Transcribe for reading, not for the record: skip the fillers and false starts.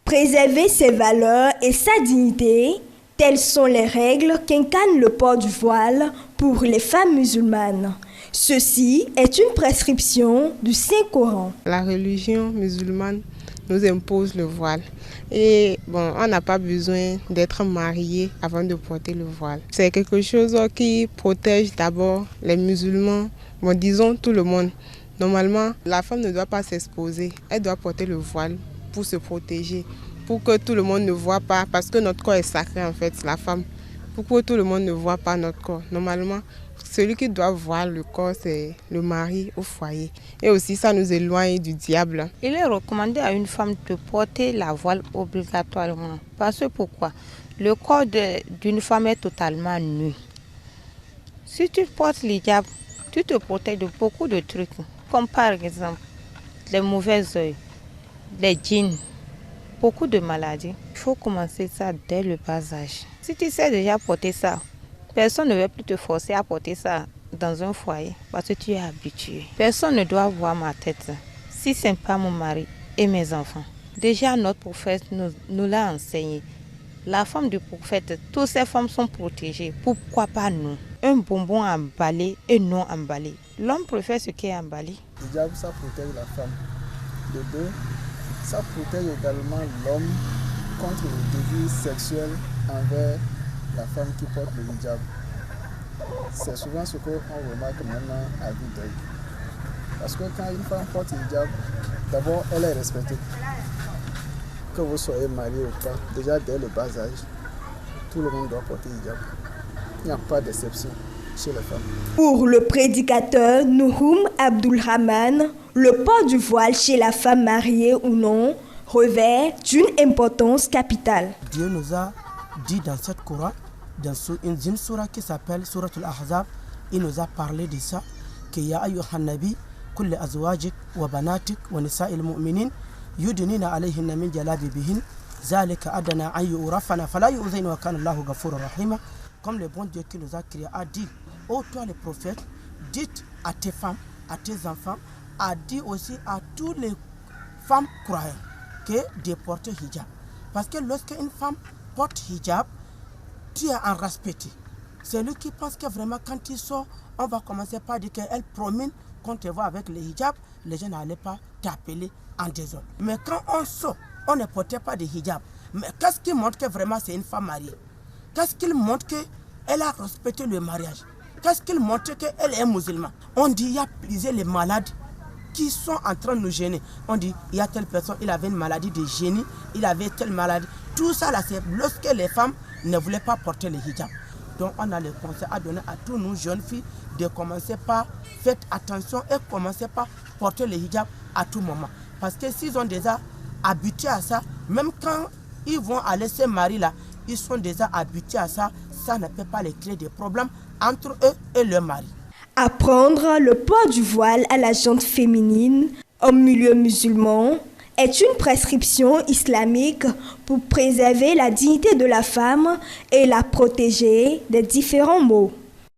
Préserver ses valeurs et sa dignité, telles sont les règles qu'incarne le port du voile pour les femmes musulmanes. Ceci est une prescription du Saint-Coran. La religion musulmane nous impose le voile. Et on n'a pas besoin d'être marié avant de porter le voile. C'est quelque chose qui protège d'abord les musulmans, disons tout le monde. Normalement, la femme ne doit pas s'exposer, elle doit porter le voile pour se protéger, pour que tout le monde ne voit pas, parce que notre corps est sacré en fait, la femme, pour que tout le monde ne voit pas notre corps. Normalement, celui qui doit voir le corps, c'est le mari au foyer. Et aussi, ça nous éloigne du diable. Il est recommandé à une femme de porter la voile obligatoirement. Parce que pourquoi? Le corps d'une femme est totalement nu. Si tu portes l'hijab, tu te protèges de beaucoup de trucs. Comme par exemple, les mauvais œils, les djinns, beaucoup de maladies. Il faut commencer ça dès le bas âge. Si tu sais déjà porter ça, personne ne va plus te forcer à porter ça dans un foyer parce que tu es habitué. Personne ne doit voir ma tête si ce n'est pas mon mari et mes enfants. Déjà, notre prophète nous l'a enseigné. La femme du prophète, toutes ces femmes sont protégées. Pourquoi pas nous? Un bonbon emballé et non emballé. L'homme préfère ce qui est emballé. Déjà, ça protège la femme. De deux, ça protège également l'homme contre le désir sexuel envers la femme qui porte le hijab. C'est souvent ce qu'on remarque maintenant à vue d'œil. Parce que quand une femme porte le hijab, d'abord elle est respectée. Que vous soyez marié ou pas, déjà dès le bas âge, tout le monde doit porter le hijab. Il n'y a pas d'exception chez les femmes. Pour le prédicateur Nouhoum Abdulrahman, le port du voile chez la femme mariée ou non revêt d'une importance capitale. Dieu nous a dit dans cette Coran, dans une surah qui s'appelle Surat al-Ahzab, il nous a parlé de ça, que ya ayyuhan nabi kulli azwajik wa banatik wa nisa'il mu'minin yudnina alayhinna min jalabibihin zalika adana an yu'rafana fala yu'zaina wa kana Allahu ghafurur rahima. Comme le bon Dieu qui nous a créés a dit, ô toi les prophètes, dites à tes femmes, à tes enfants, a dit aussi à toutes les femmes croyantes que de porter hijab. Parce que lorsqu'une femme porte hijab, tu es en respecté. C'est lui qui pense que vraiment quand il sort, on va commencer par dire qu'elle promène, quand tu vois avec le hijab, les gens n'allaient pas t'appeler en désordre. Mais quand on sort, on ne portait pas de hijab. Mais qu'est-ce qui montre que vraiment c'est une femme mariée? Qu'est-ce qu'il montre qu'elle a respecté le mariage? Qu'est-ce qu'il montre qu'elle est musulmane? On dit il y a plusieurs les malades qui sont en train de nous gêner. On dit il y a telle personne, il avait une maladie de génie, il avait telle maladie. Tout ça là, c'est lorsque les femmes ne voulaient pas porter le hijab. Donc on a le conseil à donner à tous nos jeunes filles de commencer par faites attention et commencer par porter le hijab à tout moment. Parce que s'ils ont déjà habitué à ça, même quand ils vont aller se marier là, ils sont déjà habitués à ça, ça ne peut pas les créer des problèmes entre eux et leur mari. Apprendre le port du voile à la gente féminine au milieu musulman est une prescription islamique pour préserver la dignité de la femme et la protéger des différents maux.